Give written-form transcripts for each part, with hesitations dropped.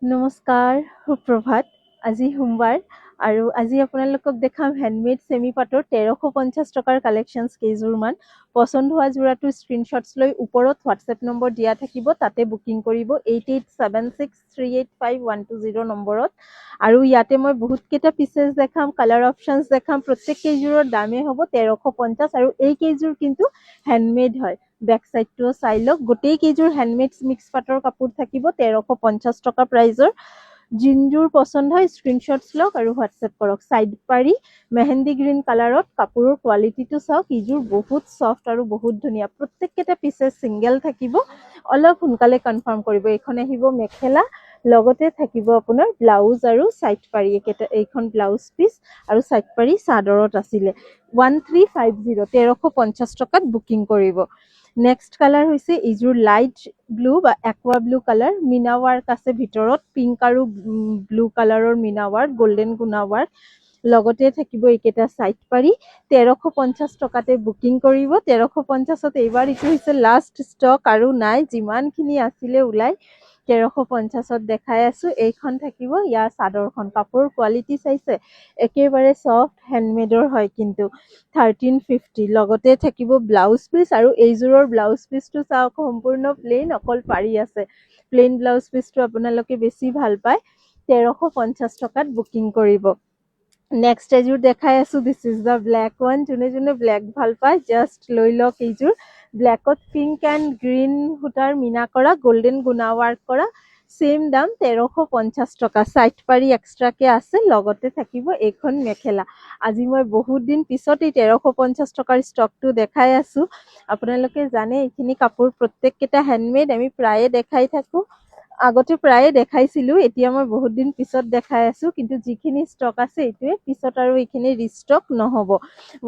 নমস্কাৰ, সুপ্ৰভাত। আজি সোমবাৰ আৰু আজি আপোনালোকক দেখাম হেণ্ডমেড ছেমি পাটৰ 1350 টকাৰ কালেকশ্যনছ কেইযোৰমান। পচন্দ হোৱা যোৰাটো স্ক্ৰীনশ্বটছ লৈ ওপৰত হোৱাটছএপ নম্বৰ দিয়া থাকিব, তাতে বুকিং কৰিব 8876385120 নম্বৰত। আৰু ইয়াতে মই বহুতকেইটা পিচেছ দেখাম, কালাৰ অপশ্যনছ দেখাম। প্ৰত্যেক কেইযোৰৰ দামেই হ'ব 1350 আৰু এই কেইযোৰ কিন্তু হেণ্ডমেড হয়। বেক চাইডটোও চাই লওক, গোটেই কেইযোৰ হেণ্ডমেড মিক্স পাটৰ কাপোৰ থাকিব 1350 টকা প্ৰাইজৰ। যোনযোৰ পচন্দ হয় স্ক্ৰীনশ্বটছ লওক আৰু হোৱাটছএপ কৰক। চাইড পাৰি মেহেন্দি গ্ৰীণ কালাৰত, কাপোৰৰ কোৱালিটিটো চাওক, এইযোৰ বহুত ছফ্ট আৰু বহুত ধুনীয়া। প্ৰত্যেককেইটা পিচেছ ছিংগেল থাকিব, অলপ সোনকালে কনফাৰ্ম কৰিব। এইখন আহিব মেখেলা, লগতে থাকিব আপোনাৰ ব্লাউজ আৰু চাইড পাৰি। এইখন ব্লাউজ পিচ আৰু চাইড পাৰি চাদৰত আছিলে। 1350 1350 টকাত বুকিং কৰিব। নেক্সট কালাৰ হৈছে এইযোৰ লাইট ব্লু বা একুৱা ব্লু কালাৰ, মিনা ৱাৰ্ক আছে ভিতৰত, পিংক আৰু ব্লু কালাৰৰ মিনা ৱাৰ্ক, গল্ডেন গুণা ৱাৰ্ক। লগতে থাকিব এইকেইটা চাইড পাৰি 1350 টকাতে বুকিং কৰিব। 1350ত এইবাৰ এইটো হৈছে লাষ্ট ষ্টক আৰু নাই, যিমানখিনি আছিলে ওলাই 1350ত দেখাই আছো। এইখন থাকিব ইয়াৰ চাদৰখন, কাপোৰৰ কোৱালিটি চাইছে, একেবাৰে ছফ্ট হেণ্ডমেডৰ হয় কিন্তু 1350। লগতে থাকিব ব্লাউজ পিচ আৰু এইযোৰৰ ব্লাউজ পিচটো চাওক, সম্পূৰ্ণ প্লেইন, অকল পাৰি আছে। প্লেইন ব্লাউজ পিচটো আপোনালোকে বেছি ভাল পায়। 1350 টকাত বুকিং কৰিব। নেক্সট এযোৰ দেখাই আছো, দিছ ইজ দ্য ব্লেক ওৱান। যোনে যোনে ব্লেক ভাল পায় জাষ্ট লৈ লওক এইযোৰ। ব্লেকত পিংক এণ্ড গ্ৰীণ সূতাৰ মিনা কৰা, গল্ডেন গুণা ৱাৰ্ক কৰা, ছেম দাম 1350 টকা। চাইড পাৰি এক্সট্ৰাকে আছে, লগতে থাকিব এইখন মেখেলা। আজি মই বহুত দিন পিছত এই 1350 টকাৰ ষ্টকটো দেখাই আছো। আপোনালোকে জানে এইখিনি কাপোৰ প্ৰত্যেককেইটা হেণ্ডমেড, আমি প্ৰায়ে দেখাই থাকো। আগতে প্ৰায়ে দেখাইছিলো, এতিয়া মই বহুত দিন পিছত দেখাই আছো, কিন্তু যিখিনি ষ্টক আছে এইটোৱে, পিছত আৰু এইখিনি ৰিষ্টক নহ'ব।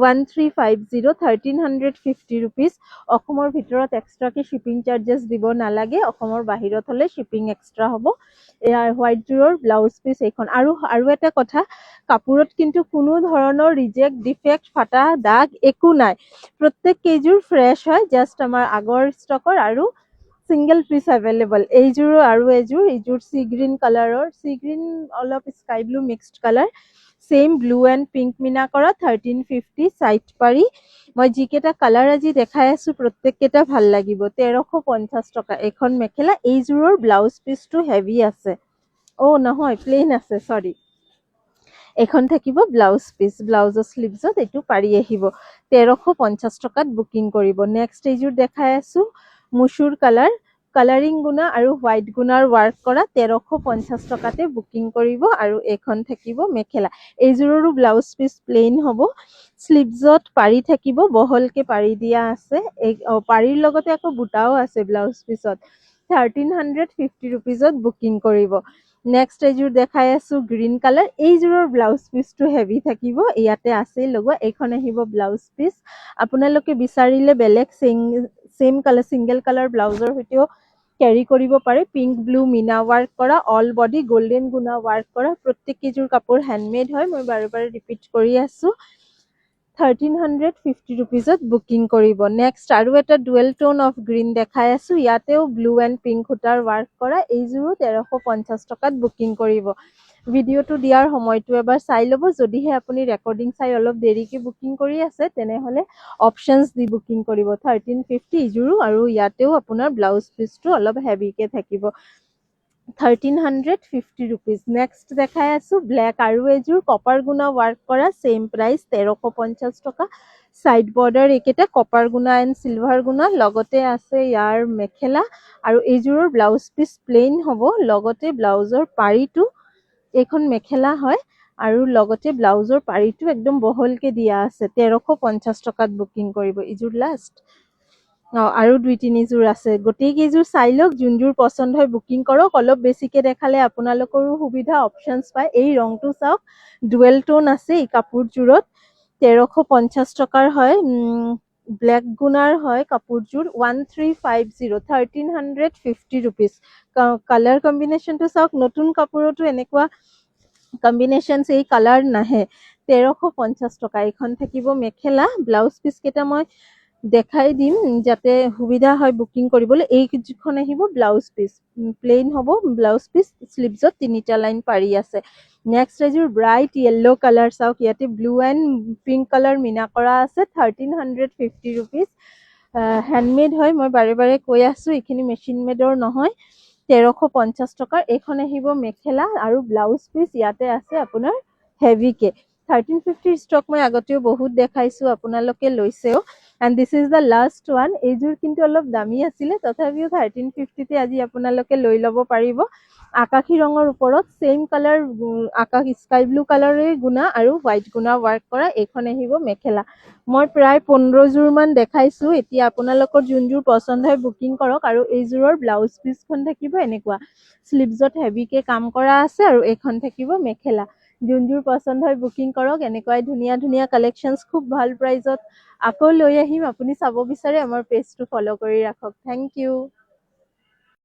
1350 1350 ৰুপিজ। অসমৰ ভিতৰত এক্সট্ৰাকে শ্বিপিং চাৰ্জেছ দিব নালাগে, অসমৰ বাহিৰত হ'লে শ্বিপিং এক্সট্ৰা হ'ব। এয়াৰ হোৱাইটযোৰৰ ব্লাউজ পিচ এইখন। আৰু এটা কথা, কাপোৰত কিন্তু কোনো ধৰণৰ ৰিজেক্ট, ডিফেক্ট, ফাটা দাগ একো নাই। প্ৰত্যেক কেইযোৰ ফ্ৰেছ হয়, জাষ্ট আমাৰ আগৰ ষ্টকৰ আৰু ছিংগল পিচ এভেইলেবল। এইযোৰো আৰু এইযোৰ চি গ্ৰীণ কালাৰৰ, চি গ্ৰীণ অলপ sky blue mixed colour, same blue and pink মিনা কৰা, 1350 চাইড পাৰি। মই যিকেইটা কালাৰ আজি দেখাই আছো প্ৰত্যেককেইটা ভাল লাগিব। 1350 টকা এইখন মেখেলা। এইযোৰৰ ব্লাউজ পিচটো হেভি আছে, নহয় প্লেইন আছে, চৰি। এখন থাকিব ব্লাউজ পিচ, ব্লাউজৰ শ্লিভছত এইটো পাৰি আহিব। 1350 টকাত বুকিং কৰিব। নেক্সট এইযোৰ দেখাই আছো, মচুৰ কালাৰ, কালাৰিং গুণা আৰু হোৱাইট গুণাৰ ৱাৰ্ক কৰা, 1350 টকাতে বুকিং কৰিব। আৰু এইখন থাকিব মেখেলা। এইযোৰৰো ব্লাউজ পিচ প্লেইন হ'ব, শ্লিভছত পাৰি থাকিব, বহলকে পাৰি দিয়া আছে। পাৰিৰ লগতে আকৌ বুটাও আছে ব্লাউজ পিচত। 1350 ৰুপিজত বুকিং কৰিব। নেক্সট এইযোৰ দেখাই আছো গ্ৰীণ কালাৰ। এইযোৰৰ ব্লাউজ পিচটো হেভি থাকিব, ইয়াতে আছেই লগোৱা। এইখন আহিব ব্লাউজ পিচ। আপোনালোকে বিচাৰিলে বেলেগ ছেম কালাৰ, ছিংগল কালাৰ ব্লাউজৰ সৈতেও কেৰি কৰিব পাৰে। পিংক ব্লু মিনা ৱাৰ্ক কৰা, অল বডি গল্ডেন গুণা ৱাৰ্ক কৰা। প্ৰত্যেক কেইযোৰ কাপোৰ হেণ্ডমেড হয়, মই বাৰে বাৰে ৰিপিট কৰি আছো। 1350 ৰুপিজত বুকিং কৰিব। নেক্সট আৰু এটা ডুৱেল টোন অফ গ্ৰীণ দেখাই আছো, ইয়াতেও ব্লু এণ্ড পিংক সূতাৰ ৱাৰ্ক কৰা। এইযোৰো 1350 টকাত বুকিং কৰিব। ভিডিঅ'টো দিয়াৰ সময়টো এবাৰ চাই ল'ব। যদিহে আপুনি ৰেকৰ্ডিং চাই অলপ দেৰিকে বুকিং কৰি আছে, তেনেহ'লে অপশ্যনছ দি বুকিং কৰিব। 1350 ইযোৰো, আৰু ইয়াতেও আপোনাৰ ব্লাউজ পিচটো অলপ হেভিকে থাকিব। 1350 ৰুপিজ। নেক্সট দেখাই আছো ব্লেক, আৰু এযোৰ কপাৰ গুণা ৱাৰ্ক কৰা, ছেইম প্ৰাইচ 1350 টকা। চাইড বৰ্ডাৰ এইকেইটা কপাৰ গুণা এণ্ড চিলভাৰ গুণা, লগতে আছে ইয়াৰ মেখেলা। আৰু এইযোৰৰ ব্লাউজ পিচ প্লেইন হ'ব, লগতে ব্লাউজৰ পাৰিটো, এইখন মেখেলা হয়, আৰু লগতে ব্লাউজৰ পাৰিটো একদম বহলকে দিয়া আছে। 1350 টকাত বুকিং কৰিব। এইযোৰ লাষ্ট। আৰু 2-3 যোৰ আছে। গোটেই কেইযোৰ চাই লওক, যোনযোৰ পচন্দ হয় বুকিং কৰক। অলপ বেছিকে দেখালে আপোনালোকৰো সুবিধা, অপশ্যনছ পায়। এই ৰংটো চাওক, ডুৱেল টোন আছে এই কাপোৰযোৰত। 1350 টকাৰ হয়, ব্লেক গুণাৰ হয় কাপোৰযোৰ। 1350 1350 ৰুপিজ। কালাৰ কম্বিনেশ্যনটো চাওক, নতুন কাপোৰতো এনেকুৱা কম্বিনেশ্যনছ, এই কালাৰ নাহে। 1350 টকা। এইখন থাকিব মেখেলা। ব্লাউজ পিচ কেইটা মই দেখাই দিম যাতে সুবিধা হয় বুকিং কৰিবলৈ। এইখন আহিব ব্লাউজ পিচ, প্লেইন হ'ব ব্লাউজ পিচ, স্লিভছত 3টা লাইন পাৰি আছে। নেক্সট এযোৰ ব্ৰাইট য়েল্ল' কালাৰ, চাওক ইয়াতে ব্লু এণ্ড পিংক কালাৰ মিনা কৰা আছে, 1350 ৰুপিজ। হেণ্ডমেড হয়, মই বাৰে বাৰে কৈ আছোঁ, এইখিনি মেচিন মেডৰ নহয়। 1350 টকাৰ। এইখন আহিব মেখেলা আৰু ব্লাউজ পিচ ইয়াতে আছে আপোনাৰ হেভিকে। 1350 ষ্টক মই আগতেও বহুত দেখাইছোঁ, আপোনালোকে লৈছেও। And this is the last one. এইযোৰ কিন্তু অলপ দামী আছিলে, তথাপিও 1350তে আজি আপোনালোকে লৈ ল'ব পাৰিব। আকাশী ৰঙৰ ওপৰত ছেইম কালাৰ, আকাশ স্কাই ব্লু কালাৰে গুণা আৰু হোৱাইট গুণা ৱাৰ্ক কৰা। এইখন আহিব মেখেলা। মই প্ৰায় 15 মান দেখাইছোঁ। এতিয়া আপোনালোকৰ যোনযোৰ পচন্দ হয় বুকিং কৰক। আৰু এইযোৰৰ ব্লাউজ পিচখন থাকিব এনেকুৱা, স্লিভছত হেভিকে কাম কৰা আছে আৰু এইখন থাকিব মেখেলা। যোনযোৰ পচন্দ হয় বুকিং কৰক। এনেকুৱাই ধুনীয়া ধুনীয়া কালেকশ্যনছ খুব ভাল প্ৰাইজত আকৌ লৈ আহিম। আপুনি চাব বিচাৰে আমাৰ পেজটো ফ'ল' কৰি ৰাখক। Thank U.